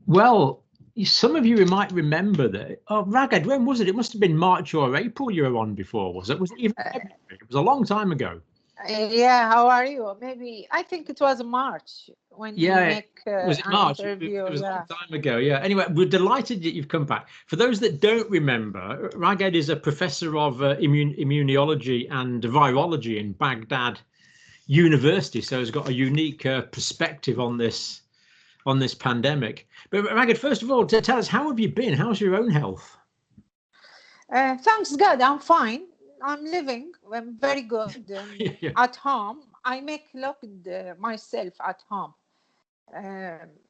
Well, some of you might remember that. Oh, Raghad, when was it? It must have been March or April you were on before, was it? Was it even Uh, February? It was a long time ago. yeah, how are you? Maybe I think it was March when we Yeah, make was it an March? It interview. was a long Yeah. time ago. Yeah. Anyway, we're delighted that you've come back. For those that don't remember, Raghad is a professor of immunology and virology in Baghdad University, so he's got a unique perspective on this pandemic. But Raghad, first of all, to tell us, how have you been? How's your own health? Thanks God, I'm fine. I'm living. I'm very good Yeah. at home. I make look myself at home.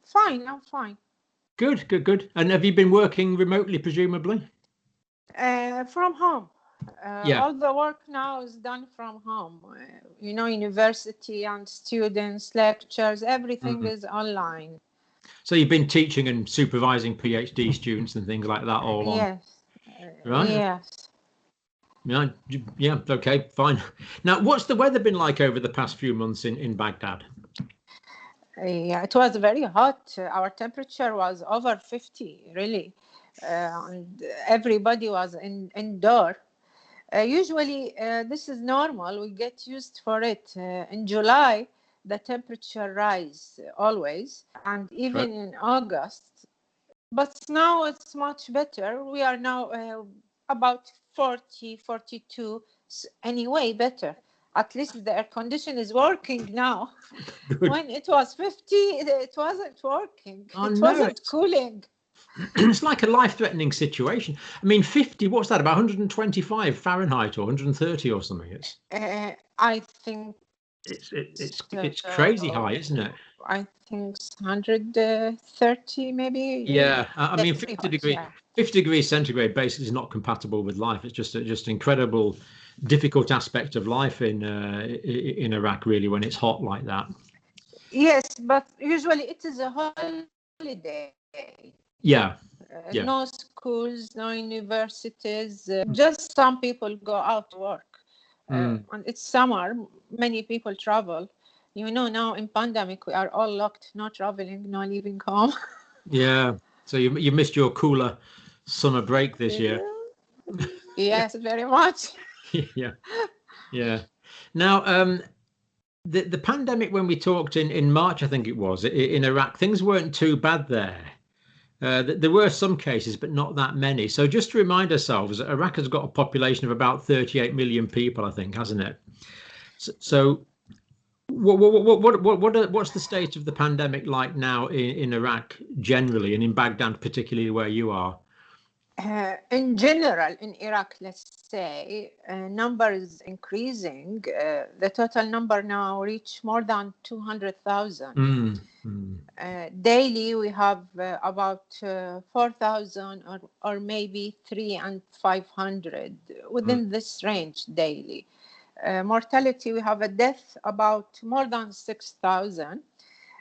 Fine, I'm fine. Good, good, good. And have you been working remotely, presumably? From home. Yeah. All the work now is done from home. University and students, lectures, everything Mm. is online. So you've been teaching and supervising PhD students and things like that all on, Yes, right? yes. Yeah, yeah, okay, fine. Now, what's the weather been like over the past few months in Baghdad? Yeah, it was very hot. Our temperature was over 50, really. And everybody was indoor. Usually, this is normal. We get used for it. In July, the temperature rise always, and Right. even in August. But now it's much better. We are now about 40, 42. Anyway, better. At least the air condition is working now. Good. When it was 50, it wasn't working. Oh It no, wasn't cooling. it's like a life-threatening situation. I mean, 50, what's that, about 125 Fahrenheit or 130 or something? I think It's crazy high, isn't it? I think 130 maybe. Yeah, I mean, That's very hot, 50 yeah. 50 degrees centigrade basically is not compatible with life. It's just incredible, difficult aspect of life in Iraq, really, when it's hot like that. Yes, but usually it is a holiday. Yeah, yeah. No schools, no universities. Just some people go out to work. And it's summer. Many people travel. Now in pandemic, we are all locked. No traveling, no leaving home. Yeah. So you missed your cooler summer break this year. Yes, very much. Yeah, yeah. Now, the pandemic, when we talked in March, I think it was, in Iraq, things weren't too bad there. There were some cases, but not that many. So just to remind ourselves, Iraq has got a population of about 38 million people, I think, hasn't it? So what's the state of the pandemic like now in Iraq generally, and in Baghdad particularly, where you are? In general, in Iraq, let's say, number is increasing. The total number now reach more than 200,000. Daily, we have about 4,000 or maybe 3 and 500 within this range daily. Mortality, we have a death about more than 6,000.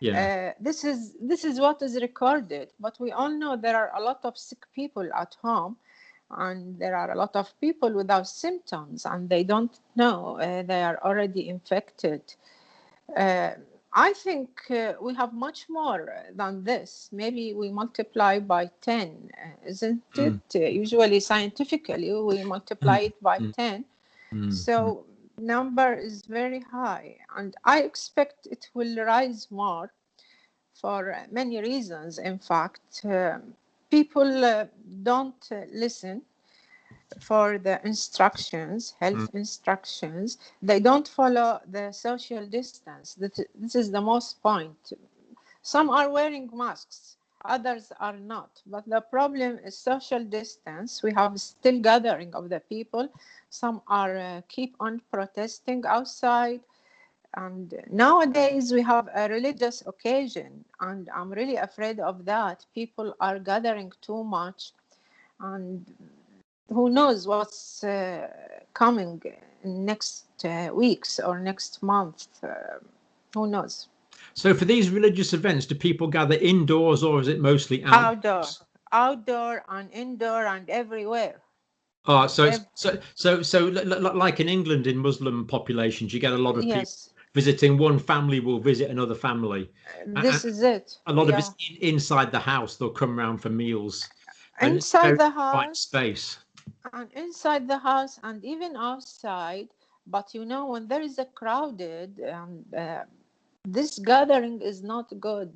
Yeah. This is what is recorded, but we all know there are a lot of sick people at home, and there are a lot of people without symptoms, and they don't know they are already infected. I think we have much more than this. Maybe we multiply by 10, isn't it? Usually, scientifically, we multiply it by 10. So number is very high, and I expect it will rise more for many reasons. In fact, people don't listen for the instructions, health instructions. They don't follow the social distance. This is the most point. Some are wearing masks, others are not. But the problem is social distance. We have still gathering of the people. Some are keep on protesting outside. And nowadays we have a religious occasion, and I'm really afraid of that. People are gathering too much, and who knows what's coming next weeks or next month. Who knows? So for these religious events, do people gather indoors, or is it mostly outdoors? Outdoor and indoor and everywhere. Oh, so it's so like in England, in Muslim populations, you get a lot of people Yes. visiting one family will visit another family. This is it. A lot of Yeah. it's inside the house. They'll come around for meals, and it's Inside very the quiet house, space. and inside the house, and even outside. But when there is a crowded, this gathering is not good.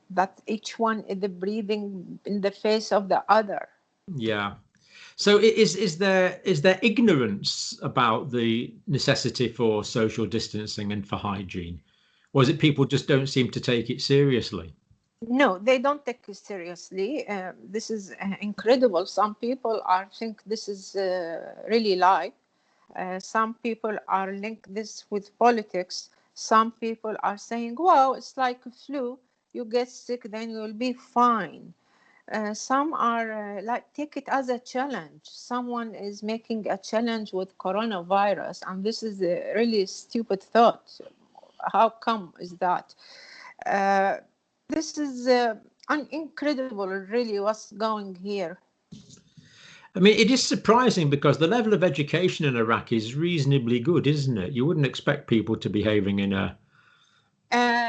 That each one is breathing in the face of the other. Yeah. So is there ignorance about the necessity for social distancing and for hygiene? Or is it people just don't seem to take it seriously? No, they don't take it seriously. This is incredible. Some people are think this is really life. Some people are link this with politics. Some people are saying, "Wow, it's like a flu. You get sick, then you'll be fine." Some are like take it as a challenge. Someone is making a challenge with coronavirus, and this is a really stupid thought. How come is that? Uh, this is incredible, really, what's going here. I mean, it is surprising because the level of education in Iraq is reasonably good, isn't it? You wouldn't expect people to behaving in a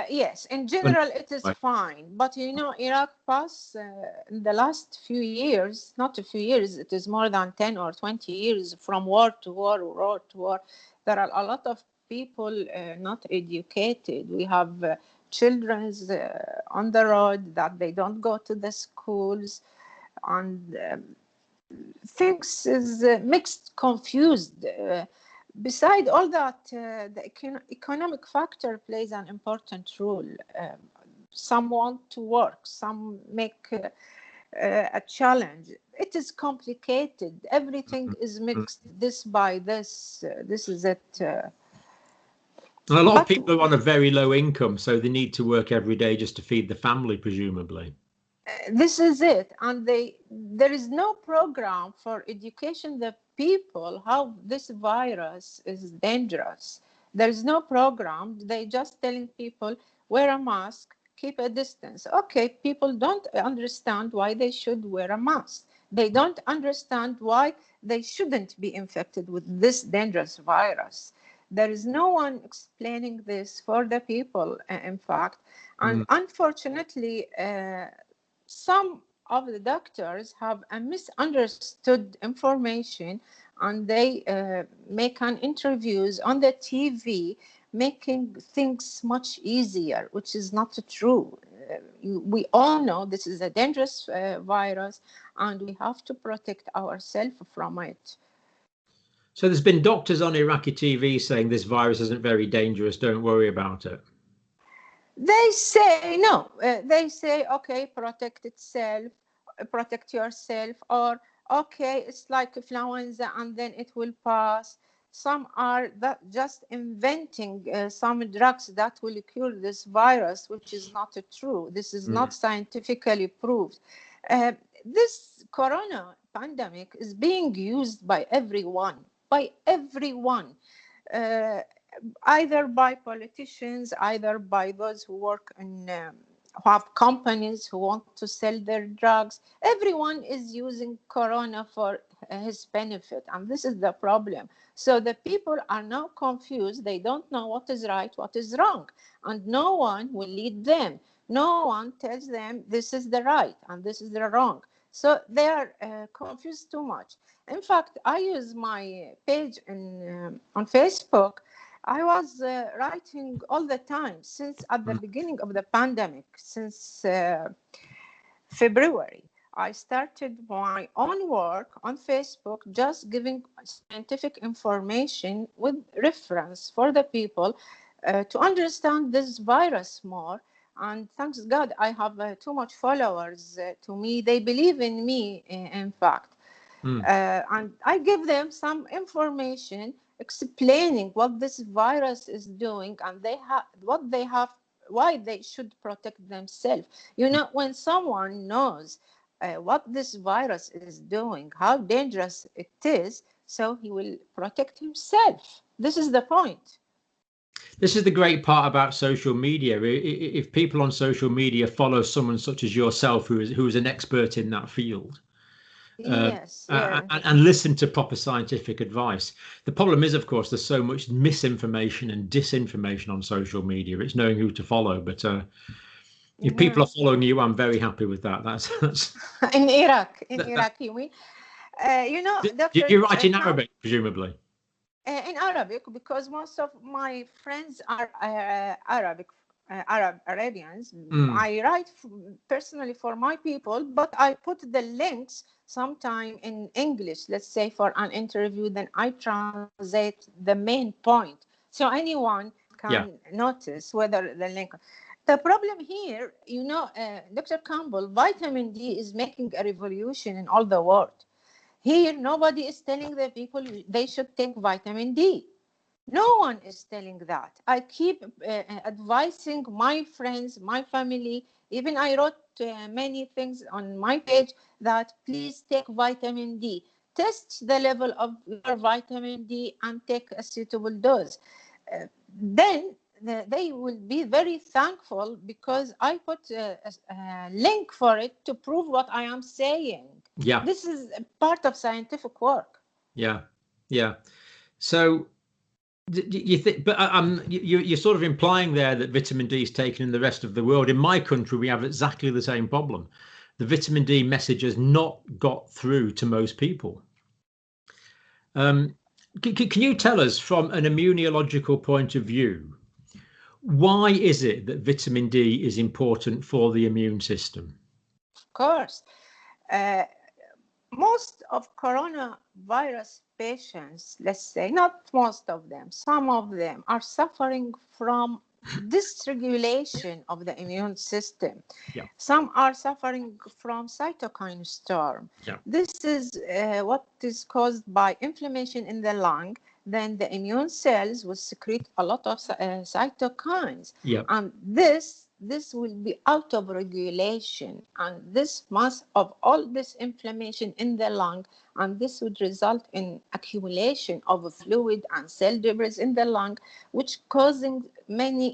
Yes, in general, it is fine. But Iraq passed in the last few years, not a few years, it is more than 10 or 20 years from war to war to war. There are a lot of people not educated. We have children on the road that they don't go to the schools, and things is mixed, confused. Beside all that, the economic factor plays an important role. Some want to work, some make a challenge. It is complicated. Everything is mixed. This by this. This is it. And a lot of But people are on a very low income, so they need to work every day just to feed the family, presumably. This is it. And there is no program for education the people how this virus is dangerous. There is no program. They just telling people wear a mask, keep a distance. Okay, people don't understand why they should wear a mask. They don't understand why they shouldn't be infected with this dangerous virus. There is no one explaining this for the people, in fact. And unfortunately, some of the doctors have a misunderstood information, and they make an interviews on the TV, making things much easier, which is not true. We all know this is a dangerous virus, and we have to protect ourselves from it. So there's been doctors on Iraqi TV saying this virus isn't very dangerous, don't worry about it. They say no. They say, okay, protect yourself, or okay, it's like influenza and then it will pass. Some are that just inventing some drugs that will cure this virus, which is not true. This is not scientifically proved. This corona pandemic is being used by everyone, uh, either by politicians, either by those who work in who have companies who want to sell their drugs. Everyone is using corona for his benefit, and this is the problem. So the people are now confused. They don't know what is right, what is wrong, and no one will lead them. No one tells them this is the right and this is the wrong. So they are confused too much. In fact, I use my page on Facebook. I was writing all the time since at the beginning of the pandemic, since February. I started my own work on Facebook, just giving scientific information with reference for the people to understand this virus more. And thanks God, I have too much followers to me. They believe in me, in fact. And I give them some information explaining what this virus is doing, and why they should protect themselves. When someone knows what this virus is doing, how dangerous it is, so he will protect himself. This is the point. This is the great part about social media. If people on social media follow someone such as yourself, who is an expert in that field, Yes, yeah. and listen to proper scientific advice. The problem is, of course, there's so much misinformation and disinformation on social media. It's knowing who to follow. But if people Mhm. are following you, I'm very happy with that. That's In Iraq, that. you mean? You know, Did Dr. you write in Camp, Arabic, presumably? in Arabic, because most of my friends are Arabians. Mm, I write personally for my people, but I put the links sometime in English, let's say for an interview, then I translate the main point. So anyone yeah. can notice whether the link. The problem here, Dr. Campbell, vitamin D is making a revolution in all the world. Here, nobody is telling the people they should take vitamin D. No one is telling that. I keep advising my friends, my family. Even I wrote many things on my page that please take vitamin D. Test the level of your vitamin D and take a suitable dose. Then they will be very thankful because I put a link for it to prove what I am saying. Yeah. This is part of scientific work. Yeah. Yeah. So you think, but you're sort of implying there that vitamin D is taken in the rest of the world. In my country, we have exactly the same problem. The vitamin D message has not got through to most people. Can you tell us from an immunological point of view, why is it that vitamin D is important for the immune system? Of course. Uh, Most of coronavirus patients, let's say, not most of them, some of them are suffering from dysregulation of the immune system. Yeah. Some are suffering from cytokine storm. Yeah. This is what is caused by inflammation in the lung. Then the immune cells will secrete a lot of cytokines. Yeah. And this will be out of regulation, and this mass of all this inflammation in the lung, and this would result in accumulation of fluid and cell debris in the lung, which causing many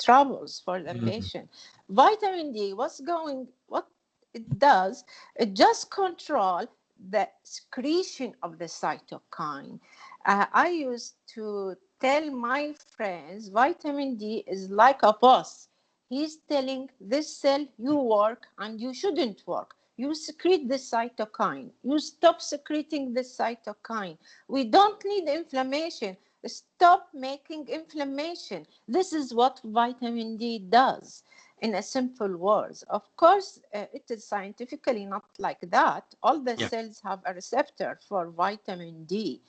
troubles for the patient. Vitamin D, what it does, it just control the secretion of the cytokine. I used to tell my friends vitamin D is like a boss. He's telling this cell, you work and you shouldn't work. You secrete the cytokine. You stop secreting the cytokine. We don't need inflammation. Stop making inflammation. This is what vitamin D does in a simple words. Of course, it is scientifically not like that. All the Yeah. cells have a receptor for vitamin D.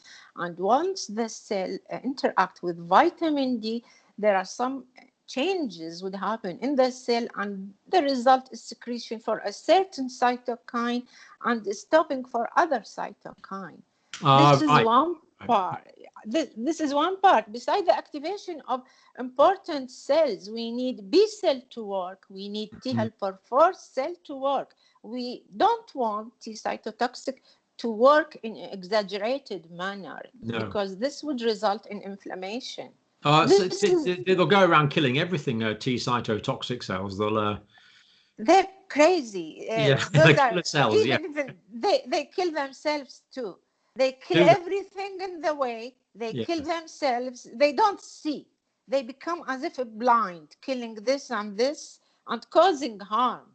And once the cell interact with vitamin D, there are some changes would happen in the cell, and the result is secretion for a certain cytokine and stopping for other cytokine. This is Right. one part. This is one part. Besides the activation of important cells, we need B cell to work. We need T helper 4 cell to work. We don't want T cytotoxic to work in an exaggerated manner, because this would result in inflammation. So they'll go around killing everything. T cytotoxic cells. They're crazy. Those are cells. even they kill themselves too. They kill Do they? everything in the way. They kill themselves. They don't see. They become as if blind, killing this and causing harm.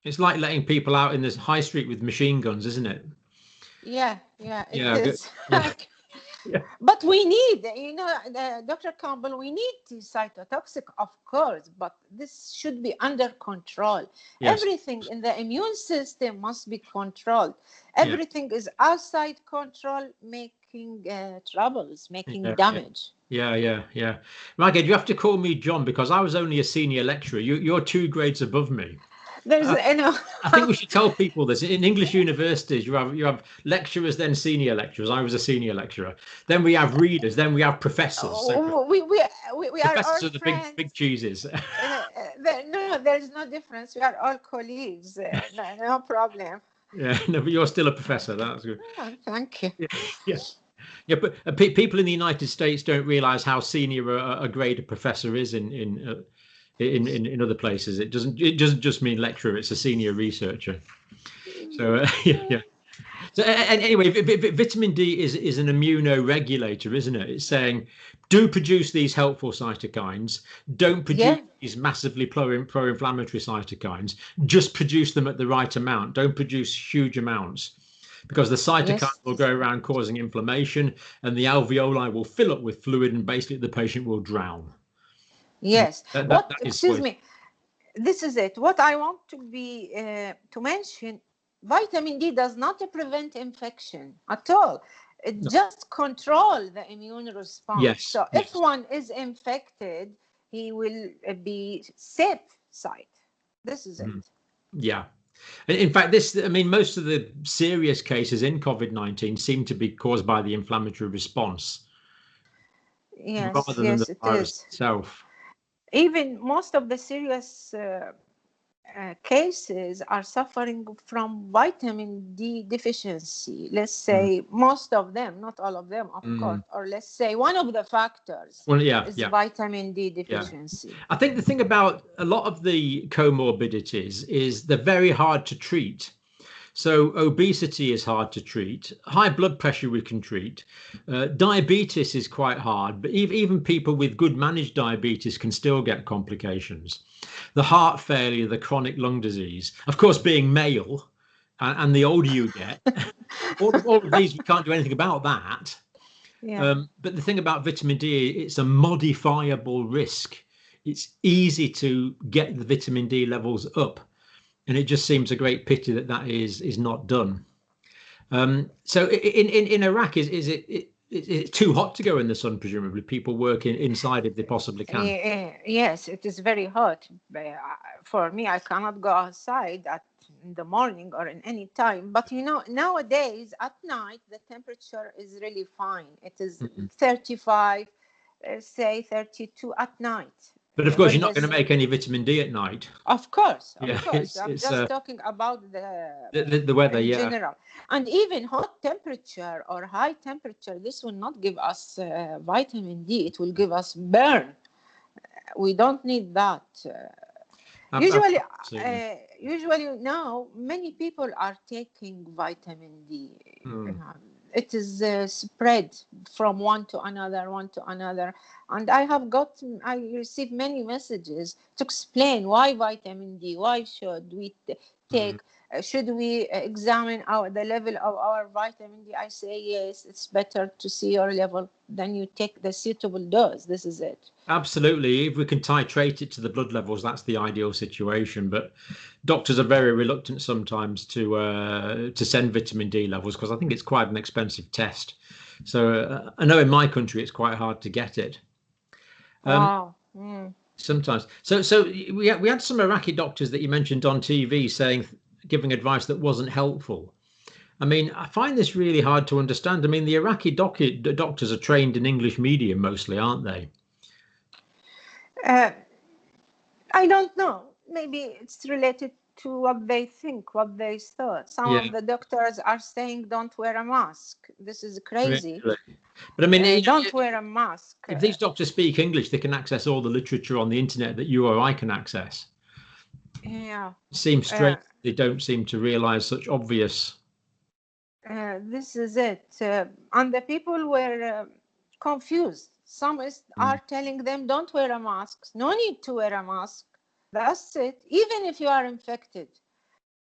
It's like letting people out in this high street with machine guns, isn't it? Yeah, it is. Yeah. But we need, Dr. Campbell, we need cytotoxic, of course, but this should be under control. Yes. Everything in the immune system must be controlled. Everything is outside control, making troubles, making damage. Yeah. Raghad, you have to call me John because I was only a senior lecturer. You're 2 grades above me. I think we should tell people this. In English universities, you have lecturers, then senior lecturers. I was a senior lecturer. Then we have readers. Then we have professors. So we professors are are the big cheeses. No, there's no difference. We are all colleagues. No problem. Yeah, no, but you're still a professor. That's good. Oh, thank you. Yeah, but people in the United States don't realize how senior a grade a professor is in in other places. It doesn't just mean lecturer. It's a senior researcher. So yeah. So anyway, vitamin D is an immunoregulator, isn't it? It's saying, do produce these helpful cytokines. Don't produce these massively pro-inflammatory cytokines. Just produce them at the right amount. Don't produce huge amounts, because the cytokine will go around causing inflammation, and the alveoli will fill up with fluid, and basically the patient will drown. Yes. Excuse me. This is it. What I want to mention. Vitamin D does not prevent infection at all. It just controls the immune response. Yes. So if one is infected, he will be safe side. This is it. Yeah. In fact, most of the serious cases in COVID-19 seem to be caused by the inflammatory response. Yes, rather than the virus itself. Even most of the serious cases are suffering from vitamin D deficiency. Let's say most of them, not all of them, of course, or let's say one of the factors is vitamin D deficiency. Yeah. I think the thing about a lot of the comorbidities is they're very hard to treat. So obesity is hard to treat. High blood pressure we can treat. Diabetes is quite hard, but even people with good managed diabetes can still get complications. The heart failure, the chronic lung disease, of course, being male, and the older you get, all of these, we can't do anything about that. Yeah. But the thing about vitamin D, it's a modifiable risk. It's easy to get the vitamin D levels up. And it just seems a great pity that is not done. So in Iraq, is it too hot to go in the sun? Presumably, people work inside if they possibly can. Yes, it is very hot. For me, I cannot go outside in the morning or in any time. But nowadays at night the temperature is really fine. It is 35, say 32 at night. But of course, you're not going to make any vitamin D at night. Of course. I'm just talking about the weather, in general. And even hot temperature or high temperature, this will not give us vitamin D. It will give us burn. We don't need that. Usually now, many people are taking vitamin D. It is spread from one to another. And I received many messages to explain why vitamin D, why should we take, should we examine the level of our vitamin D? I say, yes, it's better to see your level than you take the suitable dose. This is it. Absolutely. If we can titrate it to the blood levels, that's the ideal situation. But doctors are very reluctant sometimes to send vitamin D levels, because I think it's quite an expensive test. So I know in my country it's quite hard to get it. Wow. Sometimes. So we had some Iraqi doctors that you mentioned on TV giving advice that wasn't helpful. I mean, I find this really hard to understand. I mean, the Iraqi doctors are trained in English medium mostly, aren't they? I don't know. Maybe it's related to what they think, what they thought. Some of the doctors are saying don't wear a mask. This is crazy. Really? But I mean, don't wear a mask. If these doctors speak English, they can access all the literature on the internet that you or I can access. Yeah. It seems strange. They don't seem to realize such obvious. This is it. And the people were confused. Some are telling them don't wear a mask. No need to wear a mask. That's it. Even if you are infected.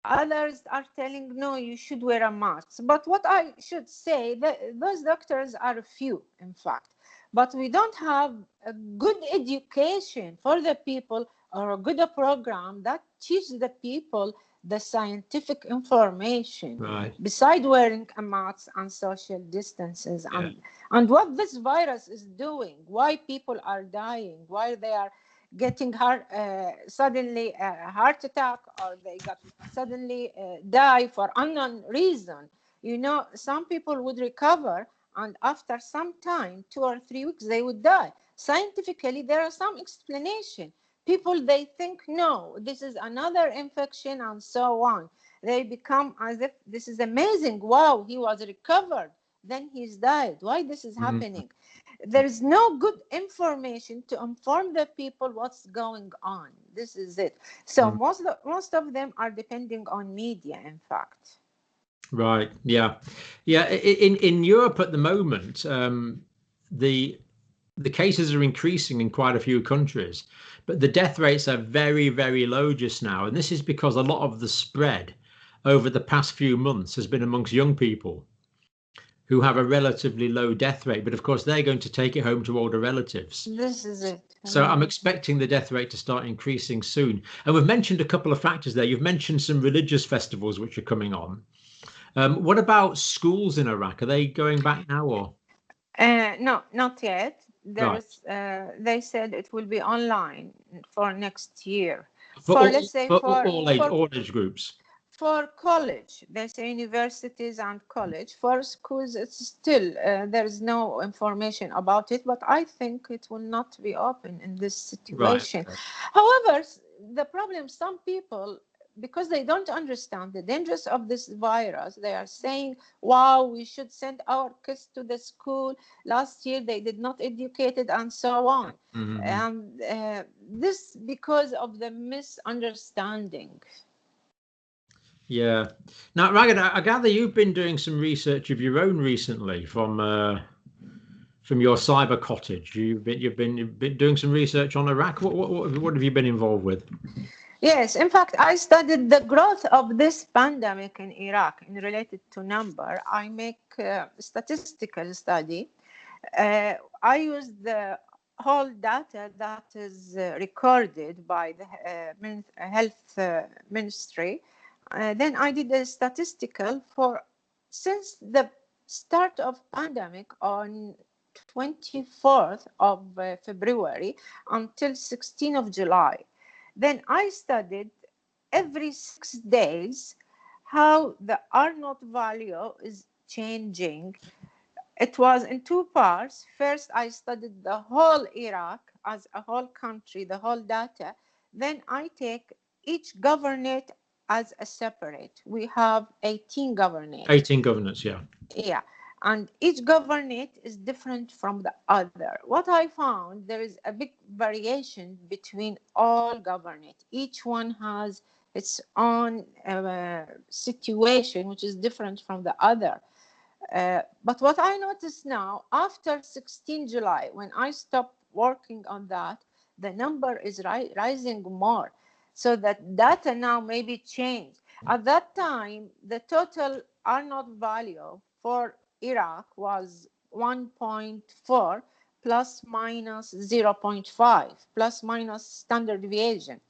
Others are telling, no, you should wear a mask. But what I should say, those doctors are few, in fact. But we don't have a good education for the people, or a good program that teaches the people the scientific information, beside wearing a mask and social distances, and what this virus is doing, why people are dying, why they are getting suddenly a heart attack, or they got suddenly die for unknown reason. Some people would recover, and after some time, 2 or 3 weeks, they would die. Scientifically, there are some explanation. People, they think, no, this is another infection, and so on. They become as if this is amazing. Wow, he was recovered. Then he's died. Why this is happening? There is no good information to inform the people what's going on. This is it. So most of them are depending on media, in fact. Right. Yeah. Yeah. In Europe at the moment, the cases are increasing in quite a few countries, but the death rates are very, very low just now. And this is because a lot of the spread over the past few months has been amongst young people who have a relatively low death rate. But of course, they're going to take it home to older relatives. This is it. So I'm expecting the death rate to start increasing soon. And we've mentioned a couple of factors there. You've mentioned some religious festivals which are coming on. What about schools in Iraq? Are they going back now, or? No, not yet. Right. They said it will be online for next year. Let's say all age groups. For college, they say universities and college. For schools, it's still there is no information about it. But I think it will not be open in this situation. Right. However, the problem, some people, because they don't understand the dangers of this virus, they are saying, wow, we should send our kids to the school. Last year they did not educate it, and so on. This because of the misunderstanding. Yeah. Now, Raghad, I gather you've been doing some research of your own recently from your cyber cottage. You've been doing some research on Iraq. What have you been involved with? Yes, in fact, I studied the growth of this pandemic in Iraq in related to number. I make a statistical study. I use the whole data that is recorded by the health ministry. Then I did a statistical since the start of pandemic on 24th of February until 16th of July. Then I studied every 6 days how the R0 value is changing. It was in two parts. First, I studied the whole Iraq as a whole country, the whole data. Then I take each governorate as a separate. We have 18 governorates. 18 governorates, yeah. Yeah. And each governorate is different from the other. What I found, there is a big variation between all governorates. Each one has its own situation, which is different from the other. But what I notice now, after 16 July, when I stopped working on that, the number is rising more. So that data now may be changed. At that time, the total R0 value for Iraq was 1.4 plus minus 0.5 plus minus standard deviation.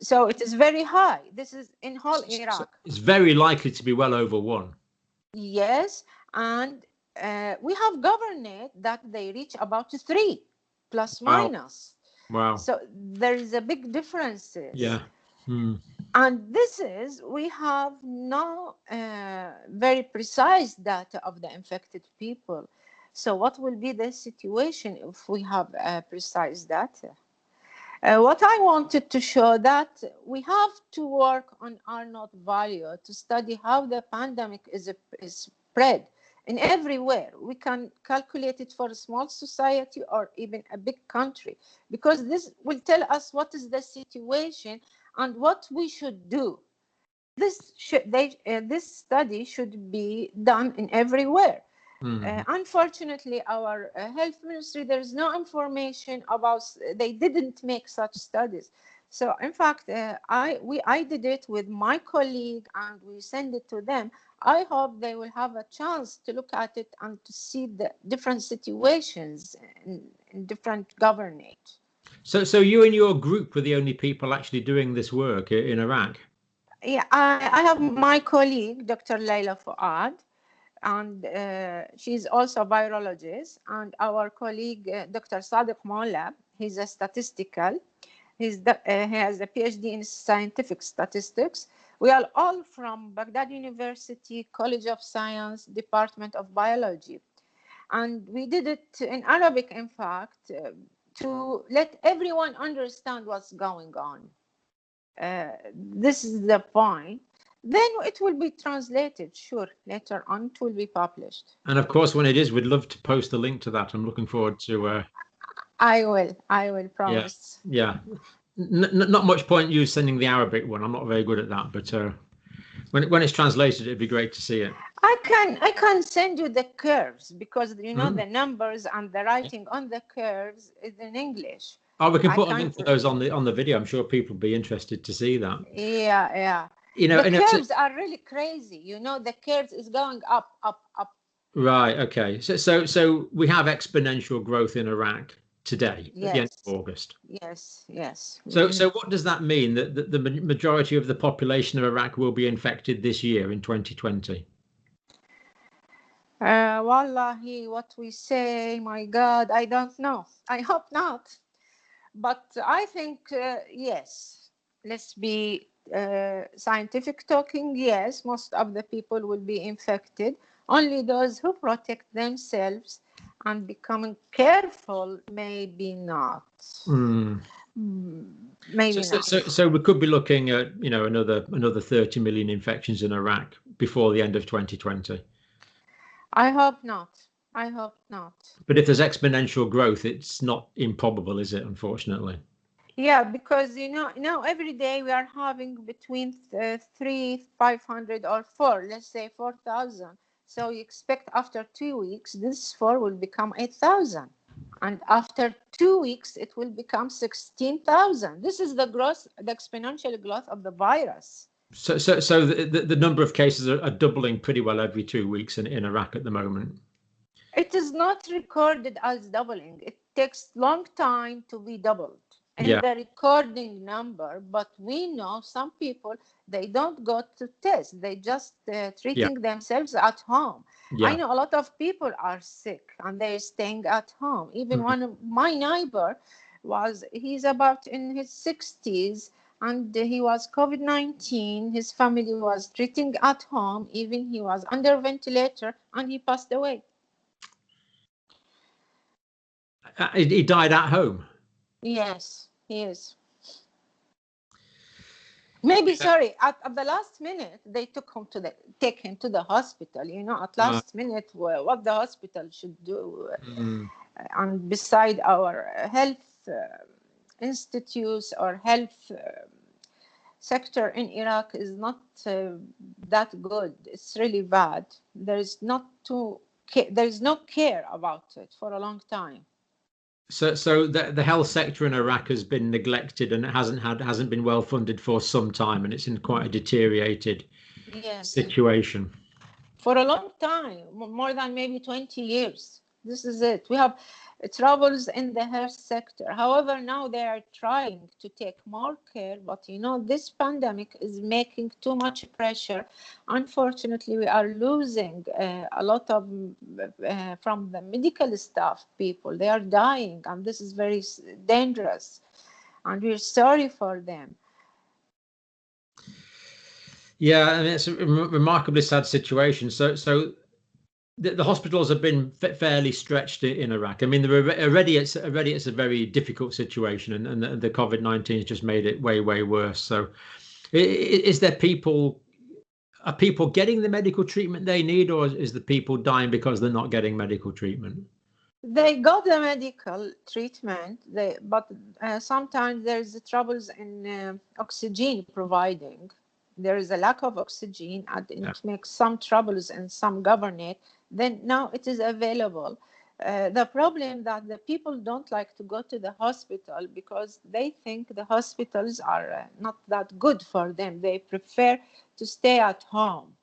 So it is very high. This is in whole Iraq. So it's very likely to be well over 1. Yes, and we have governorate that they reach about 3 plus minus. Wow. So there is a big difference. Yeah. And we have no very precise data of the infected people. So what will be the situation if we have precise data? What I wanted to show that we have to work on R0 value to study how the pandemic is spread in everywhere. We can calculate it for a small society or even a big country, because this will tell us what is the situation and what we should do. This study should be done in everywhere. Unfortunately, our health ministry, there is no information about, they didn't make such studies. So in fact, I did it with my colleague and we send it to them. I hope they will have a chance to look at it and to see the different situations in different governorates. So you and your group were the only people actually doing this work in Iraq? Yeah, I have my colleague, Dr. Layla Fuad, and she's also a virologist, and our colleague, Dr. Sadiq Molla, he's a statistical. He has a PhD in scientific statistics. We are all from Baghdad University, College of Science, Department of Biology. And we did it in Arabic, in fact, to let everyone understand what's going on. This is the point. Then it will be translated, sure. Later on, it will be published. And of course, when it is, we'd love to post the link to that. I'm looking forward to. I will Yeah, promise. yeah. Not much point you sending the Arabic one. I'm not very good at that, but when it's translated, it'd be great to see it. I can send you the curves because you know Mhm. the numbers and the writing on the curves is in English. Oh, we can I put a can, link to those on the video. I'm sure people will be interested to see that. yeah. The And curves are really crazy. You know, the curves is going up, up, up. right. Okay. So we have exponential growth in Iraq today at the end Yes, of August. yes. So what does that mean? That the majority of the population of Iraq will be infected this year in 2020? Wallahi, what we say, my God, I don't know. I hope not. But I think, yes, let's be scientific talking. Yes, most of the people will be infected. Only those who protect themselves and becoming careful, maybe not. Mm. Maybe not. So we could be looking at another 30 million infections in Iraq before the end of 2020. I hope not. I hope not. But if there's exponential growth, it's not improbable, is it? Unfortunately. Yeah, because now every day we are having between 500 or 4, let's say 4,000. So you expect after 2 weeks, this 4 will become 8,000. And after 2 weeks, it will become 16,000. This is the exponential growth of the virus. So the number of cases are doubling pretty well every 2 weeks in Iraq at the moment. It is not recorded as doubling. It takes long time to be doubled in Yeah. the recording number, but we know some people, they don't go to test. They just treating themselves at home. Yeah. I know a lot of people are sick and they're staying at home. Even one of my neighbor he's about in his 60s and he was COVID-19. His family was treating at home. Even he was under ventilator and he passed away. He died at home. Yes, he is. Maybe sorry. At the last minute, they take him to the hospital. You know, at last minute, what the hospital should do, and beside our health institutes or health sector in Iraq is not that good. It's really bad. There is no care about it for a long time. So the health sector in Iraq has been neglected and it hasn't been well funded for some time, and it's in quite a deteriorated situation. For a long time, more than maybe 20 years. This is it. We have troubles in the health sector. However, now they are trying to take more care, but this pandemic is making too much pressure. Unfortunately, we are losing a lot of from the medical staff people. They are dying, and this is very dangerous, and we're sorry for them. Yeah, I mean, it's a remarkably sad situation. So the hospitals have been fairly stretched in Iraq. I mean, already it's a very difficult situation, and the COVID-19 has just made it way worse. So, are people getting the medical treatment they need, or is the people dying because they're not getting medical treatment? They got the medical treatment, but sometimes there's troubles in oxygen providing. There is a lack of oxygen, and it makes some troubles in some governorate. Then now it is available. The problem that the people don't like to go to the hospital because they think the hospitals are not that good for them. They prefer to stay at home.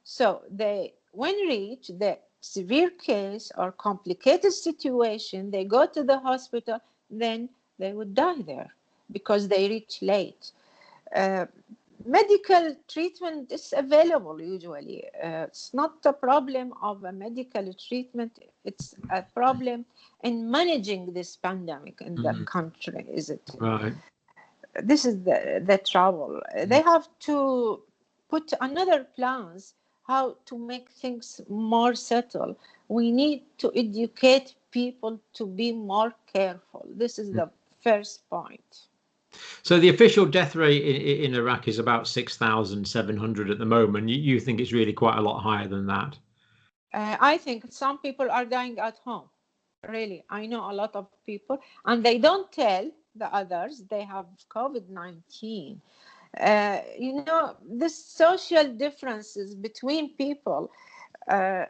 So when reach the severe case or complicated situation, they go to the hospital, then they would die there because they reach late. Medical treatment is available usually. It's not a problem of a medical treatment. It's a problem in managing this pandemic in the country, is it? Right. This is the trouble. They have to put another plans how to make things more settled. We need to educate people to be more careful. This is the first point. So the official death rate in Iraq is about 6,700 at the moment. You think it's really quite a lot higher than that? I think some people are dying at home. Really, I know a lot of people, and they don't tell the others they have COVID-19. The social differences between people.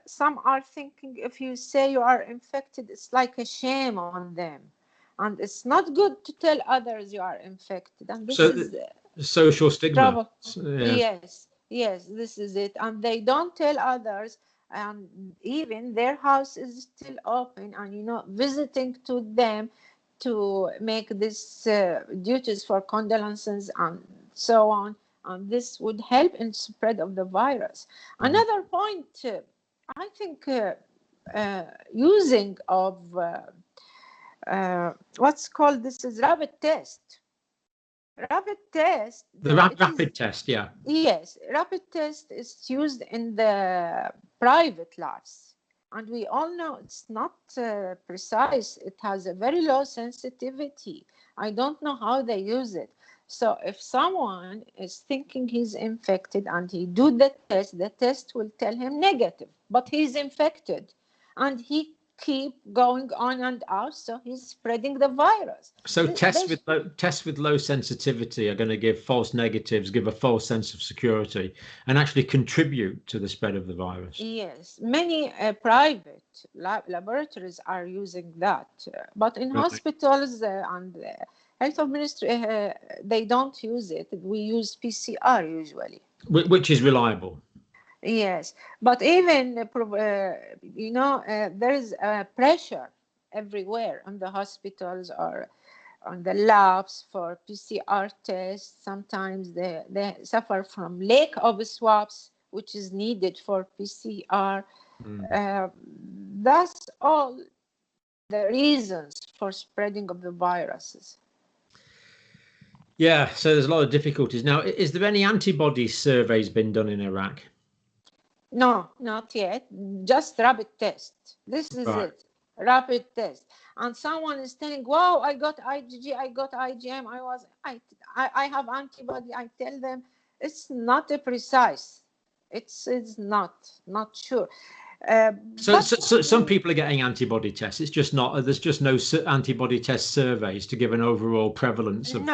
Some are thinking if you say you are infected, it's like a shame on them. And it's not good to tell others you are infected. And this is social stigma. trouble. Yeah. Yes, this is it. And they don't tell others. And even their house is still open. And, visiting to them to make this duties for condolences and so on. And this would help in spread of the virus. Another point, I think using of what's called, this is rapid test. Rapid test. The rapid test, yeah. Yes, rapid test is used in the private labs. And we all know it's not precise. It has a very low sensitivity. I don't know how they use it. So if someone is thinking he's infected and he do the test will tell him negative, but he's infected and he keep going on and out, so he's spreading the virus. So tests with low sensitivity are going to give false negatives, give a false sense of security, and actually contribute to the spread of the virus. Yes, many private laboratories are using that, but in hospitals and health ministry, they don't use it. We use PCR usually, which is reliable. Yes, but even there is pressure everywhere on the hospitals or on the labs for PCR tests. Sometimes they suffer from lack of swabs, which is needed for PCR. That's all the reasons for spreading of the viruses. Yeah, so there's a lot of difficulties. Now, is there any antibody surveys been done in Iraq? No, not yet. Just rapid test. This is it. Rapid test. And someone is telling, wow, I got IgG, I got IgM, I have antibody. I tell them it's not a precise. It's not sure. So some people are getting antibody tests. It's just not. There's just no antibody test surveys to give an overall prevalence of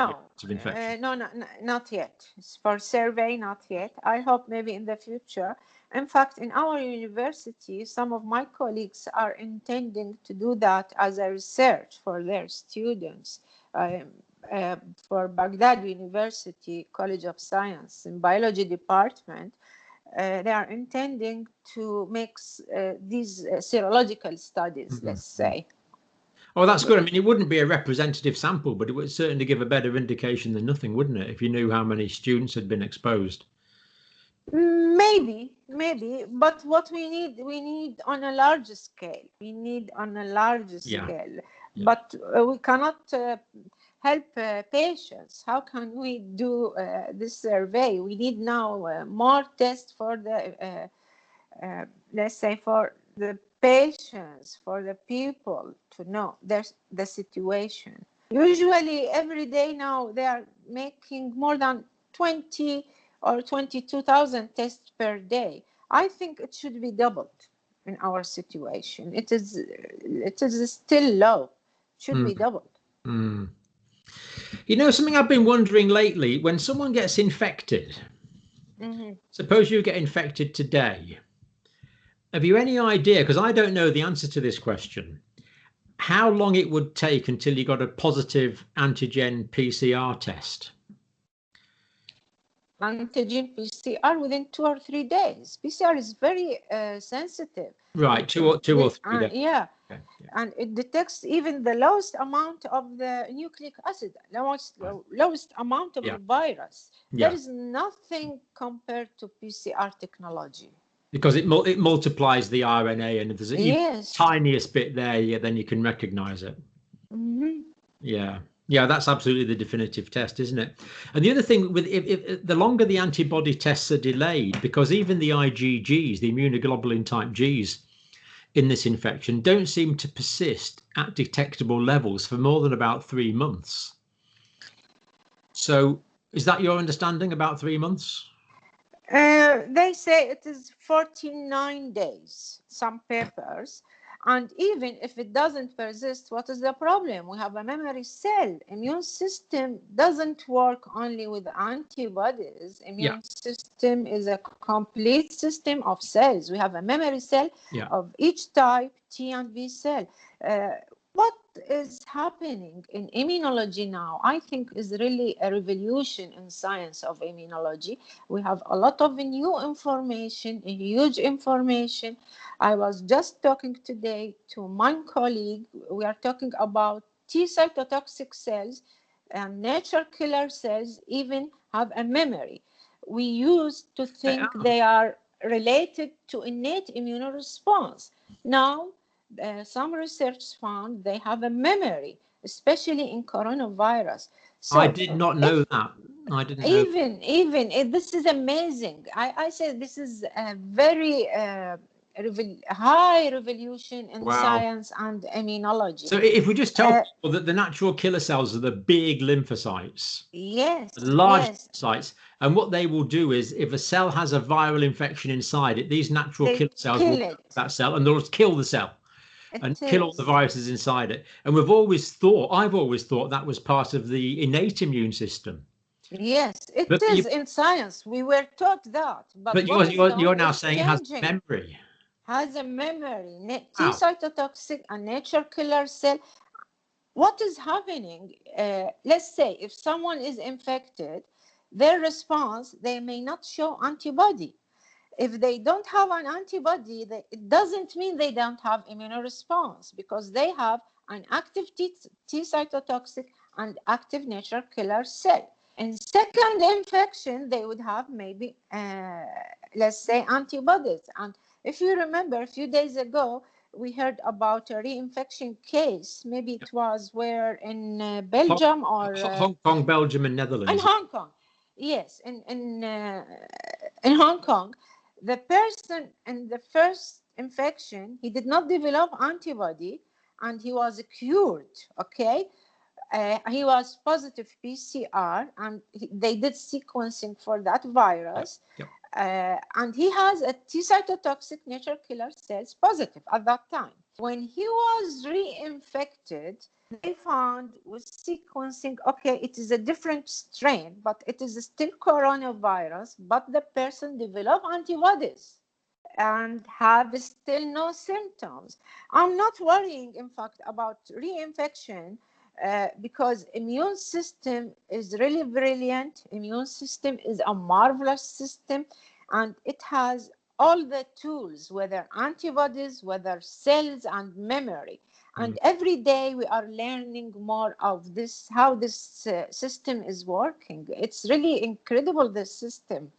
infection. No, not yet. It's for survey, not yet. I hope maybe in the future. In fact, in our university, some of my colleagues are intending to do that as a research for their students. For Baghdad University College of Science in biology department, they are intending to make these serological studies, let's say. Oh, that's good. I mean, it wouldn't be a representative sample, but it would certainly give a better indication than nothing, wouldn't it, if you knew how many students had been exposed? Maybe, but what we need on a larger scale. But we cannot help patients. How can we do this survey? We need now more tests for the, let's say, for the patients, for the people to know the situation. Usually every day now they are making more than 20 or 22,000 tests per day. I think it should be doubled in our situation. It is still low. It should be doubled. You know, something I've been wondering lately, when someone gets infected, suppose you get infected today, have you any idea, because I don't know the answer to this question, how long it would take until you got a positive antigen PCR test? Antigen PCR within 2 or 3 days. PCR is very sensitive. Right, two or 3 days. Yeah. Okay, yeah, and it detects even the lowest amount of the nucleic acid, lowest amount of the virus. There is nothing compared to PCR technology. Because it multiplies the RNA, and if there's a tiniest bit there, then you can recognize it. Yeah, that's absolutely the definitive test, isn't it? And the other thing, if the longer the antibody tests are delayed, because even the IgGs, the immunoglobulin type Gs in this infection, don't seem to persist at detectable levels for more than about 3 months. So is that your understanding, about 3 months? They say it is 49 days, some papers. And even if it doesn't persist, what is the problem? We have a memory cell. Immune system doesn't work only with antibodies. Immune system is a complete system of cells. We have a memory cell of each type, T and B cell. What is happening in immunology now, I think, is really a revolution in science of immunology. We have a lot of new information, huge information. I was just talking today to my colleague. We are talking about T cytotoxic cells and nature killer cells even have a memory. We used to think they are related to innate immune response. Now, some research found they have a memory, especially in coronavirus. So I did not know that. I didn't know. Even this is amazing. I say this is a very high revolution in science and immunology. So if we just tell people that the natural killer cells are the big lymphocytes, large lymphocytes, and what they will do is, if a cell has a viral infection inside it, these natural killer cells will kill that cell, and they'll kill the cell and kill all the viruses inside it. And I've always thought that was part of the innate immune system. Yes, it is in science. We were taught that. But you're now saying it has memory. Has a memory. T cytotoxic and nature killer cell. What is happening? Let's say if someone is infected, their response, they may not show antibody. If they don't have an antibody, it doesn't mean they don't have immune response, because they have an active T cytotoxic and active nature killer cell. In second infection, they would have maybe, let's say, antibodies. And if you remember, a few days ago, we heard about a reinfection case. Maybe it was where in Belgium or Hong Kong, Belgium, and Netherlands. In Hong Kong, yes, in Hong Kong, the person in the first infection, he did not develop antibody, and he was cured. Okay. He was positive PCR, and they did sequencing for that virus. And he has a T cytotoxic nature killer cells positive at that time. When he was reinfected, they found with sequencing, okay, it is a different strain, but it is still coronavirus, but the person developed antibodies and have still no symptoms. I'm not worrying, in fact, about reinfection. Because immune system is really brilliant. Immune system is a marvelous system, and it has all the tools, whether antibodies, whether cells, and memory. And every day we are learning more of this, how this system is working. It's really incredible, this system.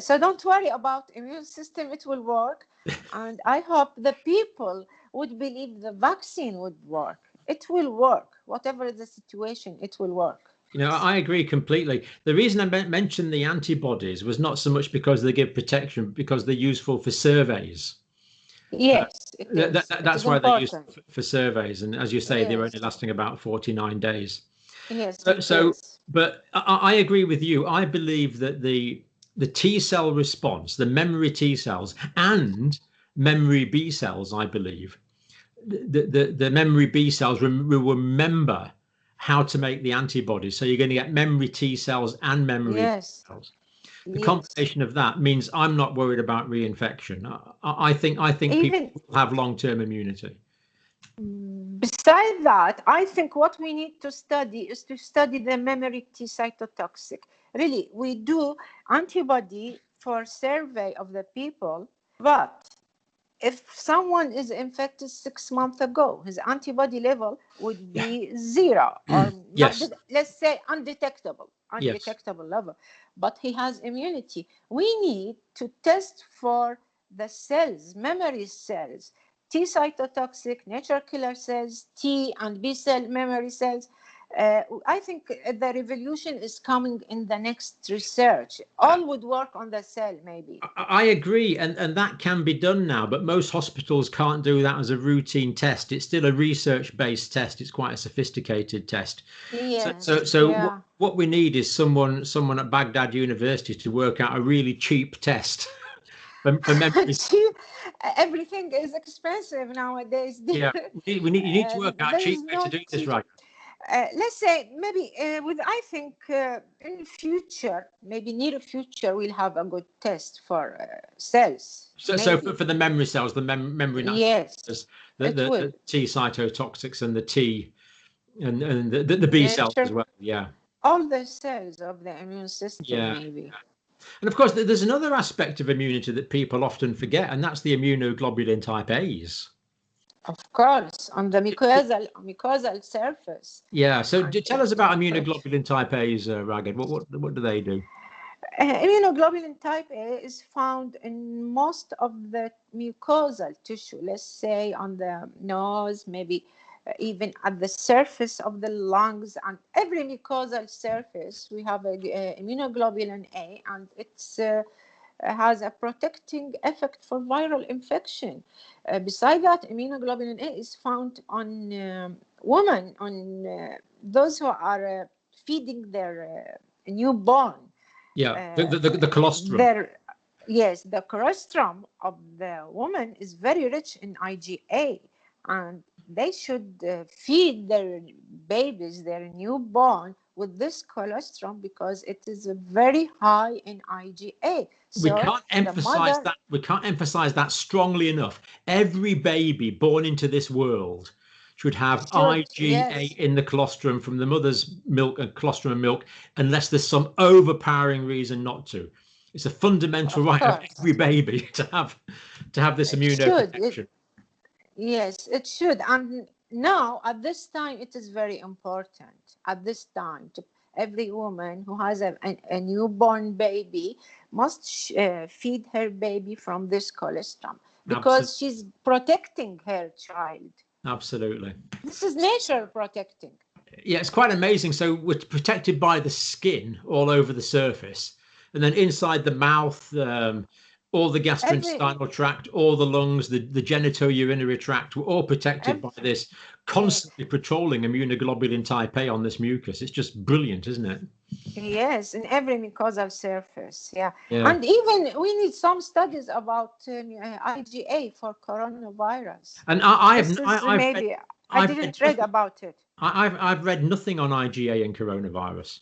So don't worry about immune system, it will work. And I hope the people would believe the vaccine would work. It will work. Whatever the situation, it will work. You know, I agree completely. The reason I mentioned the antibodies was not so much because they give protection, but because they're useful for surveys. Yes, that's why they're used for surveys. And as you say, they're only lasting about 49 days. Yes. But I agree with you. I believe that the T cell response, the memory T cells and memory B cells, I believe, the memory B cells will remember how to make the antibodies. So you're going to get memory T cells and memory B cells. The combination of that means I'm not worried about reinfection. I think people will have long-term immunity. Besides that, I think what we need to study is to study the memory T cytotoxic. Really, we do antibody for survey of the people, but if someone is infected 6 months ago, his antibody level would be 0, or let's say undetectable level, but he has immunity. We need to test for the cells, memory cells, T cytotoxic, nature killer cells, T and B cell memory cells. I think the revolution is coming in the next research. All would work on the cell, maybe. I agree, and that can be done now, but most hospitals can't do that as a routine test. It's still a research-based test. It's quite a sophisticated test. Yes, So yeah. what we need is someone at Baghdad University to work out a really cheap test for memory. Everything is expensive nowadays. Yeah, you need to work out a There cheap is way to no do this, cheap. right? Let's say maybe with I think in future, maybe near future, we'll have a good test for cells. So Maybe for the memory cells, the memory natural yes, cells, it will. the T cytotoxics and the T and the B cells as Nature, well. Yeah, all the cells of the immune system, yeah. maybe. And of course, there's another aspect of immunity that people often forget, and that's the immunoglobulin type A's. Of course, on the mucosal surface. Yeah. So And tell us about correct. immunoglobulin type A's, Raghad. What do they do? Immunoglobulin type A is found in most of the mucosal tissue, let's say on the nose, maybe even at the surface of the lungs. And every mucosal surface, we have immunoglobulin A, and it's has a protecting effect for viral infection. Beside that, immunoglobulin A is found on women, on those who are feeding their newborn. Yeah, Uh, the colostrum. their Yes, the colostrum of the woman is very rich in IgA, and they should feed their babies, their newborn, with this colostrum because it is very high in IgA. We So can't the emphasize mother that. We can't emphasize that strongly enough. Every baby born into this world should have should, IgA yes, in the colostrum from the mother's milk and colostrum and milk, unless there's some overpowering reason not to. It's a fundamental of right of every course, baby to have this it should. immunoprotection. Yes, it should. And now, at this time, it is very important. At this time, every woman who has a newborn baby must feed her baby from this colostrum Absolutely, because she's protecting her child. absolutely. This is nature protecting. Yeah, it's quite amazing. So we're protected by the skin all over the surface, and then inside the mouth, all the Every, gastrointestinal tract, all the lungs, the genitourinary tract, we're all protected by every this yes. constantly patrolling immunoglobulin type A on this mucus. It's just brilliant, isn't it? Yes, in every mucosal surface. Yeah. Yeah. And even we need some studies about IgA for coronavirus. And This is maybe, I I've read didn't read nothing. about it. I've read nothing on IgA and coronavirus.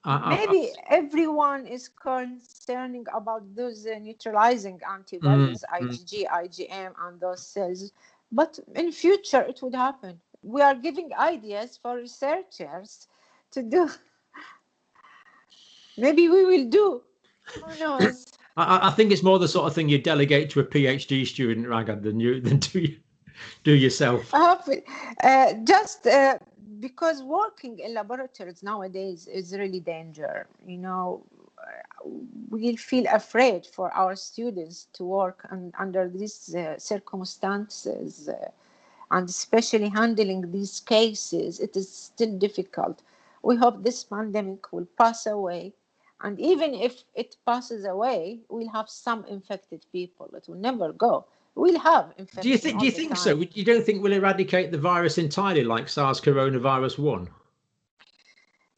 I, Maybe everyone is concerning about those neutralizing mm, antibodies, mm. IgG, IgM, and those cells. But in future, it would happen. We are giving ideas for researchers to do. Maybe we will do. Who knows? I think it's more the sort of thing you delegate to a PhD student, Ragad, than do yourself. Just because working in laboratories nowadays is really danger. We feel afraid for our students to work under these circumstances, and especially handling these cases. It is still difficult. We hope this pandemic will pass away. And even if it passes away, we'll have some infected people. It will never go. We'll have infection Do all you the think so? time. You don't think we'll eradicate the virus entirely like SARS coronavirus 1?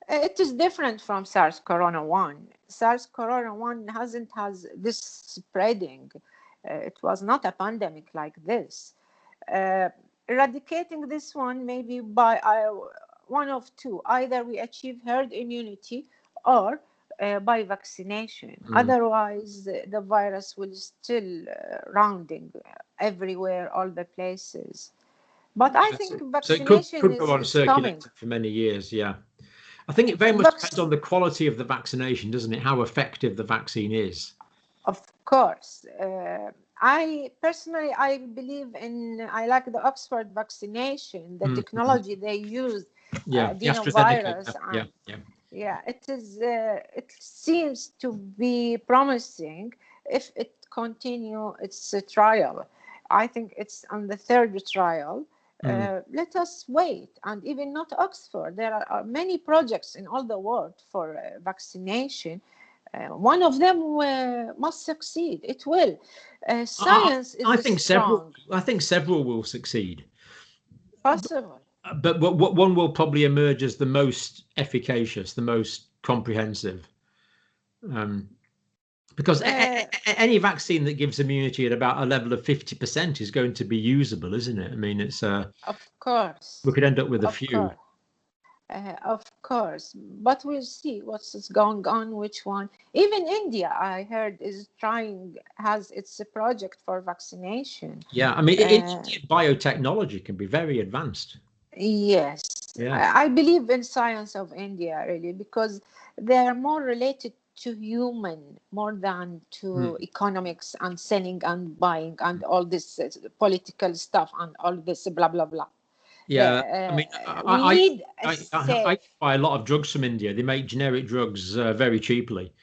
It is different from SARS Corona 1. SARS Corona 1 hasn't has this spreading. It was not a pandemic like this. Eradicating this one maybe by one of two. Either we achieve herd immunity or by vaccination. Otherwise, the virus will still rounding everywhere, all the places. But I think So it vaccination could go on is coming. circulating for many years. Yeah, I think it very much depends on the quality of the vaccination, doesn't it? How effective the vaccine is. Of course. I believe I like the Oxford vaccination, the technology they use, Yeah, the AstraZeneca. adenovirus, Yeah, and yeah. yeah, it seems to be promising if it continue its trial. I think it's on the third trial. Let us wait. And even not Oxford, there are many projects in all the world for vaccination. One of them must succeed. It will. Science I is think strong. I think several will succeed. Possible. But what one will probably emerge as the most efficacious, the most comprehensive. Because any vaccine that gives immunity at about a level of 50% is going to be usable, isn't it? I mean, it's of course. we could end up with a Of few. course. Of course, but we'll see what's going on, which one. Even India, I heard, has its project for vaccination. Yeah, I mean, biotechnology can be very advanced. Yes, Yeah. I believe in science of India, really, because they are more related to human more than to economics and selling and buying and all this political stuff and all this blah, blah, blah. Yeah, I mean, we need I buy a lot of drugs from India. They make generic drugs very cheaply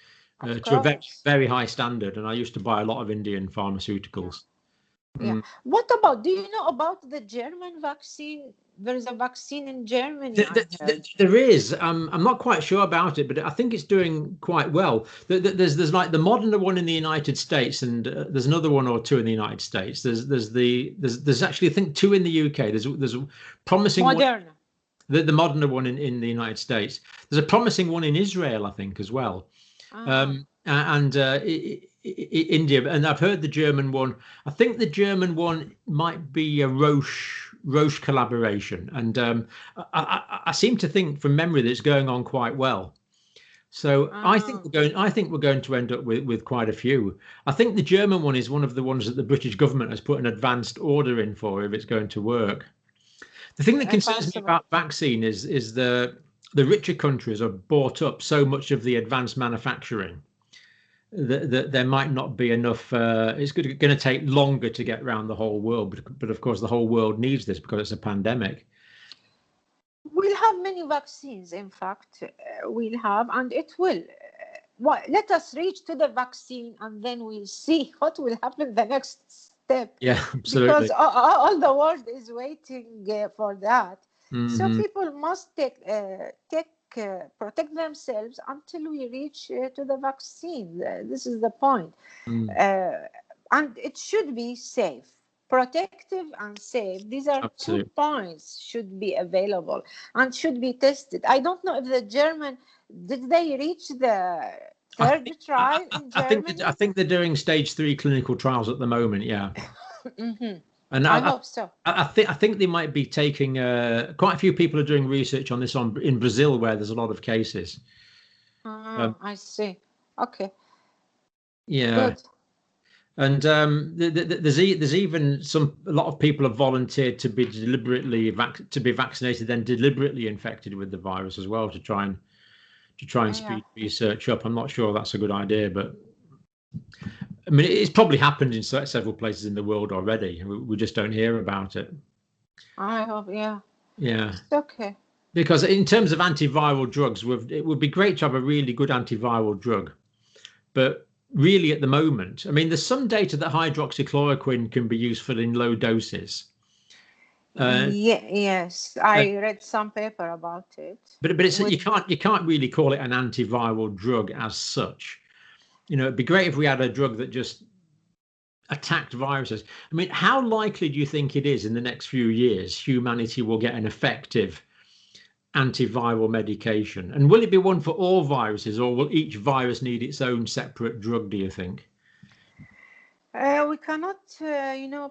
to a very, very high standard. And I used to buy a lot of Indian pharmaceuticals. Yeah. What about, do you know about the German vaccine? There is a vaccine in Germany, I heard. There is. I'm not quite sure about it, but I think it's doing quite well. There's like the Moderna one in the United States, and there's another one or two in the United States. There's actually, I think, two in the UK. There's a promising Moderna. One, the Moderna one in the United States. There's a promising one in Israel, I think, as well. And India, and I've heard the German one. I think the German one might be a Roche collaboration, and I seem to think from memory that it's going on quite well. So I think we're going to end up with quite a few. I think the German one is one of the ones that the British government has put an advanced order in for if it's going to work. The thing that concerns me about vaccine is the richer countries have bought up so much of the advanced manufacturing that there might not be enough. It's going to take longer to get around the whole world, but of course the whole world needs this because it's a pandemic. We'll have many vaccines, in fact, we'll have, and it will. Let us reach to the vaccine, and then we'll see what will happen the next step. Yeah, absolutely. Because all the world is waiting for that. So people must protect themselves until we reach to the vaccine. This is the point. And it should be safe. Protective and safe. These are 2 points should be available and should be tested. I don't know if the German, did they reach the third trial in Germany? I think they're doing stage 3 clinical trials at the moment. Yeah. And I hope so. I think they might be taking quite a few people are doing research on this in Brazil, where there's a lot of cases. I see. Okay. Yeah. Good. And there's even a lot of people have volunteered to be vaccinated, then deliberately infected with the virus as well to try and speed research up. I'm not sure that's a good idea, but I mean, it's probably happened in several places in the world already. We just don't hear about it. I hope, yeah. Yeah. It's okay. Because in terms of antiviral drugs, it would be great to have a really good antiviral drug. But really, at the moment, I mean, there's some data that hydroxychloroquine can be useful in low doses. Yes, I read some paper about it. But it's you can't really call it an antiviral drug as such. You know, it'd be great if we had a drug that just attacked viruses. I mean, how likely do you think it is in the next few years humanity will get an effective antiviral medication? And will it be one for all viruses, or will each virus need its own separate drug, do you think? We cannot,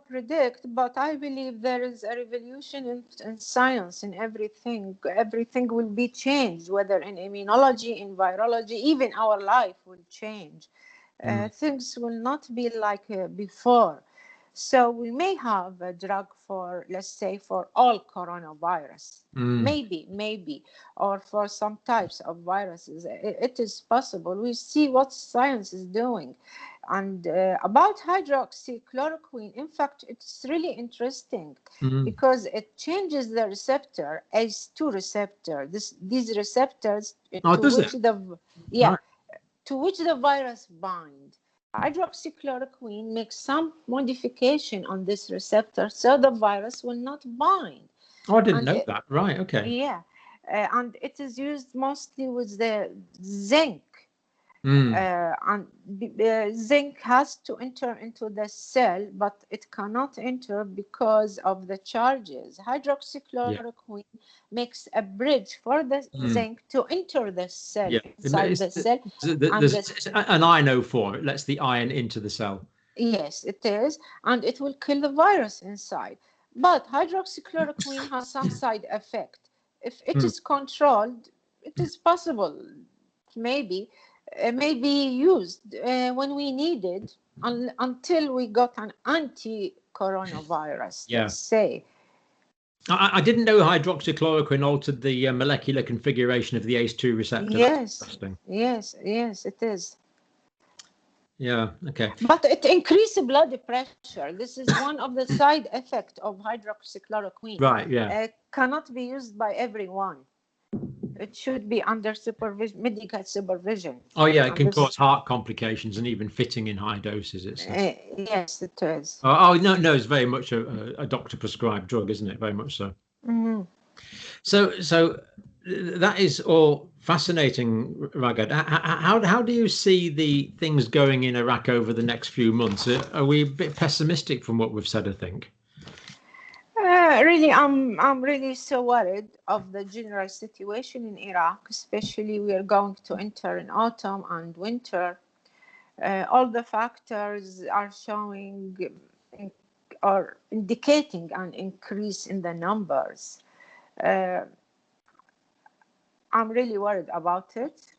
predict, but I believe there is a revolution in science, in everything. Everything will be changed, whether in immunology, in virology, even our life will change. Things will not be like before. So we may have a drug for, let's say, for all coronavirus, maybe, or for some types of viruses. It is possible. We see what science is doing. And about hydroxychloroquine, in fact, it's really interesting because it changes the receptor, ACE2 receptor. These receptors to which the virus bind. hydroxychloroquine makes some modification on this receptor so the virus will not bind. Oh, I didn't And know that. Right. Okay. yeah, and it is used mostly with the zinc. And zinc has to enter into the cell, but it cannot enter because of the charges. Hydroxychloroquine makes a bridge for the zinc to enter the cell, inside the cell. There's an ionophore. It lets the iron into the cell. Yes, it is, and it will kill the virus inside. But hydroxychloroquine has some side effect. If it is controlled, it is possible, maybe, may be used when we need it until we got an anti-coronavirus, let's say. I didn't know hydroxychloroquine altered the molecular configuration of the ACE2 receptor. Yes, it is. Yeah, okay. But it increases blood pressure. This is one of the side effects of hydroxychloroquine. Right, yeah. It cannot be used by everyone. It should be under supervision, medical supervision. Oh, yeah, it can cause heart complications and even fitting in high doses. Yes, it is. Oh, no, it's very much a doctor-prescribed drug, isn't it? Very much so. Mm-hmm. So that is all fascinating, Raghad. How do you see the things going in Iraq over the next few months? Are we a bit pessimistic from what we've said, I think? Really, I'm really so worried of the general situation in Iraq, especially we are going to enter in autumn and winter. All the factors are showing or indicating an increase in the numbers. I'm really worried about it.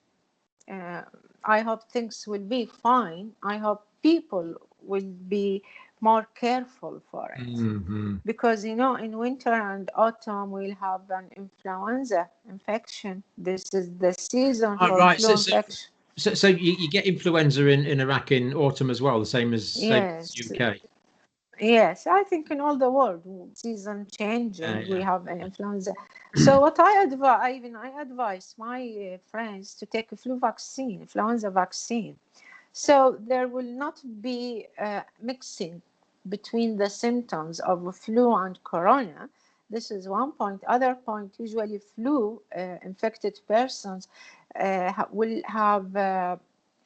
I hope things will be fine. I hope people will be more careful for it. Because, in winter and autumn, we'll have an influenza infection. This is the season for flu infection. So you get influenza in Iraq in autumn as well, the same as UK? Yes, I think in all the world, season changing, we have an influenza. So what I advise my friends to take a influenza vaccine. So there will not be mixing between the symptoms of flu and corona. This is one point. Other point, usually flu infected persons will have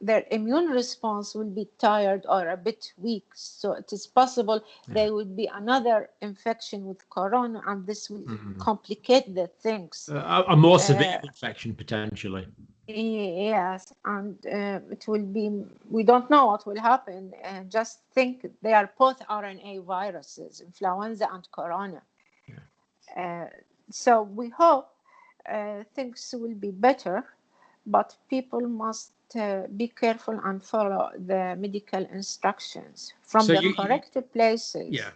their immune response will be tired or a bit weak. So it is possible there would be another infection with corona, and this will complicate the things. A more severe infection, potentially. Yes, and it will be, we don't know what will happen. Just think they are both RNA viruses, influenza and corona. So we hope things will be better, but people must be careful and follow the medical instructions from the correct places. Yeah.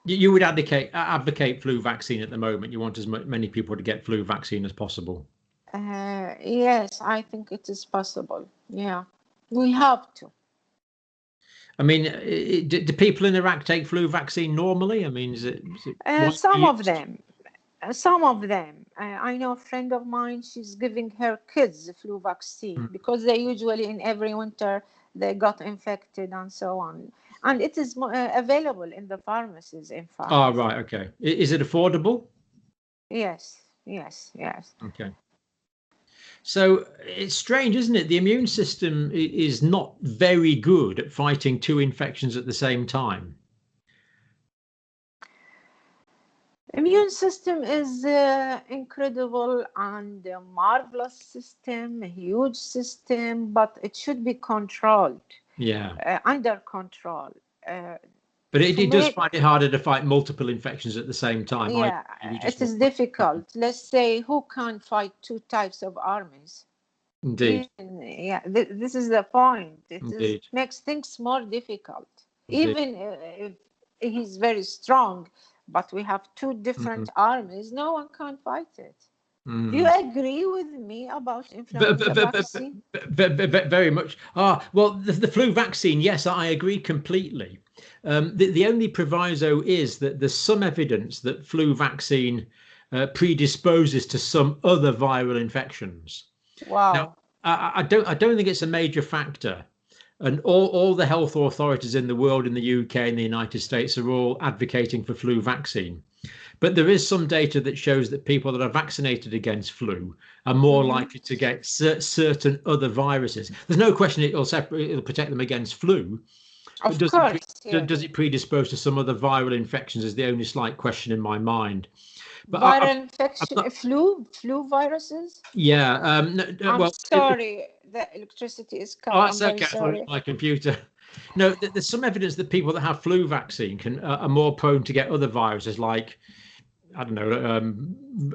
You would advocate flu vaccine at the moment. You want as many people to get flu vaccine as possible. Yes, I think it is possible. Yeah, we have to. I mean, do people in Iraq take flu vaccine normally? I mean, is it some of them. I know a friend of mine, she's giving her kids the flu vaccine because they usually in every winter they got infected and so on. And it is available in the pharmacies, in fact. Oh, right. Okay. Is it affordable? Yes. Okay. So it's strange, isn't it? The immune system is not very good at fighting two infections at the same time. Immune system is incredible and a marvelous system, a huge system, but it should be controlled. Yeah. Under control. But it does find it harder to fight multiple infections at the same time. Yeah, it is difficult. Let's say, who can fight two types of armies? Indeed. Yeah, this is the point. It makes things more difficult. Indeed. Even if he's very strong, but we have two different armies, no one can fight it. Do you agree with me about influenza vaccine? Very much. Well, the flu vaccine, yes, I agree completely. The only proviso is that there's some evidence that flu vaccine predisposes to some other viral infections. Wow. Now, I don't think it's a major factor. And all the health authorities in the world, in the UK and the United States, are all advocating for flu vaccine. But there is some data that shows that people that are vaccinated against flu are more likely to get certain other viruses. There's no question it'll protect them against flu. Of But course, does it predispose to some other viral infections is the only slight question in my mind. But viral infection, flu viruses. Yeah. I'm sorry, the electricity is cut. Oh, that's I'm okay. very sorry. It's my computer. No, there's some evidence that people that have flu vaccine are more prone to get other viruses like, I don't know,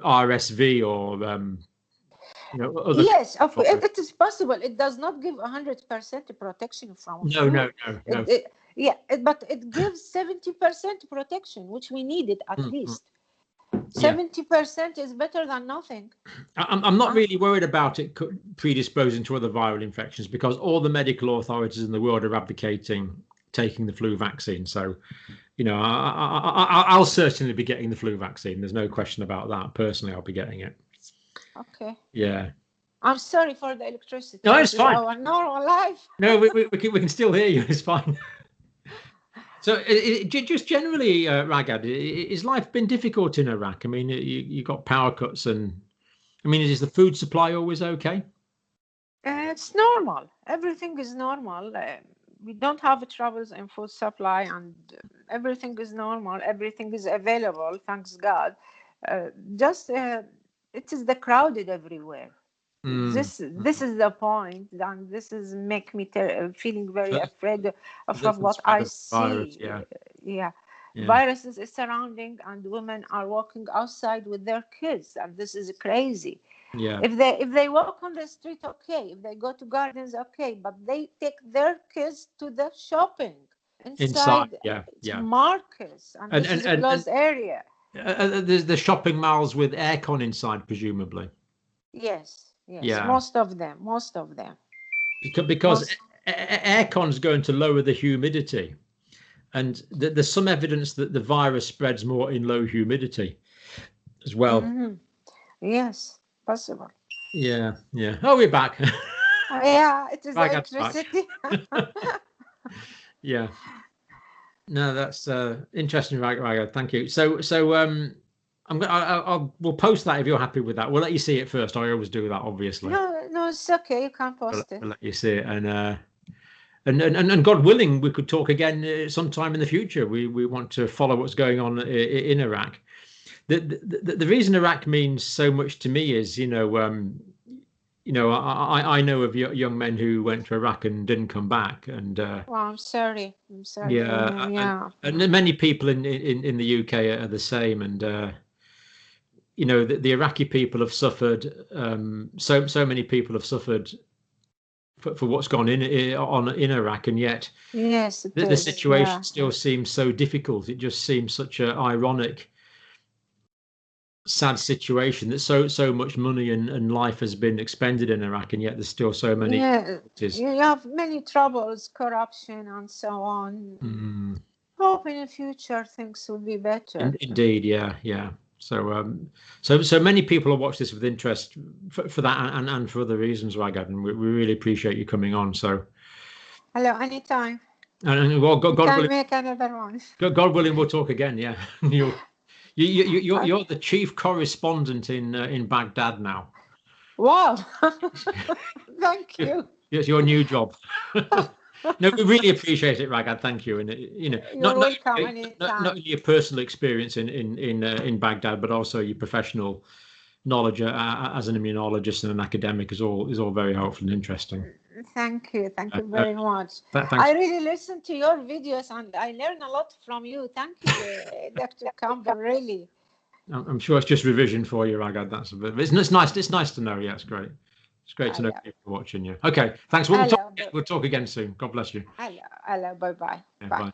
RSV or other. Yes, it is possible. It does not give 100% protection from flu. No. But it gives 70% protection, which we needed at least. 70% is better than nothing. I'm not really worried about it predisposing to other viral infections because all the medical authorities in the world are advocating taking the flu vaccine. So, I'll certainly be getting the flu vaccine. There's no question about that. Personally, I'll be getting it. Okay. Yeah. I'm sorry for the electricity. No, it's fine. Our normal life. No, we can still hear you. It's fine. So, just generally, Raghad, has life been difficult in Iraq? I mean, you got power cuts, and I mean, is the food supply always okay? It's normal. Everything is normal. We don't have troubles in food supply, and everything is normal. Everything is available, thanks God. It is the crowded everywhere. This is the point, and this is make me feeling very afraid of what I see. Virus, yeah. Viruses is surrounding, and women are walking outside with their kids, and this is crazy. Yeah. If they walk on the street, okay. If they go to gardens, okay. But they take their kids to the shopping inside markets, and this is a closed area. There's the shopping malls with aircon inside, presumably. Yes. Most of them. Because aircon is going to lower the humidity, and there's some evidence that the virus spreads more in low humidity as well. Yes, possible. Yeah. Oh, we're back. Yeah, it is electricity. Yeah. No, that's interesting, Raghad. Thank you. So we'll post that if you're happy with that. We'll let you see it first. I always do that, obviously. No, it's okay. You can post it. We'll let you see it, and God willing, we could talk again sometime in the future. We want to follow what's going on in Iraq. The reason Iraq means so much to me is, I know of young men who went to Iraq and didn't come back, and I'm sorry. Yeah. And many people in the UK are the same, and the Iraqi people have suffered. So many people have suffered for what's gone in Iraq, and yet the situation still seems so difficult. It just seems such an ironic, sad situation that so much money and life has been expended in Iraq, and yet there's still so many. You have many troubles, corruption, and so on. Hope in the future things will be better. Indeed, yeah. So many people will watch this with interest for that and for other reasons, Raghad, and we really appreciate you coming on. So, hello, anytime. And well, God willing, make another one. God willing, we'll talk again. Yeah, you're the chief correspondent in Baghdad now. Wow! Thank you. It's your new job. No, we really appreciate it, Raghad. Thank you, and not only your personal experience in Baghdad, but also your professional knowledge as an immunologist and an academic is all very helpful and interesting. Thank you very much. I really listen to your videos and I learn a lot from you. Thank you, Dr. Campbell. Really. I'm sure it's just revision for you, Raghad. It's nice. It's nice to know. Yeah, it's great. It's great to know people watching you. Okay, thanks. We'll talk again soon. God bless you. Hello. Bye-bye. Yeah, bye.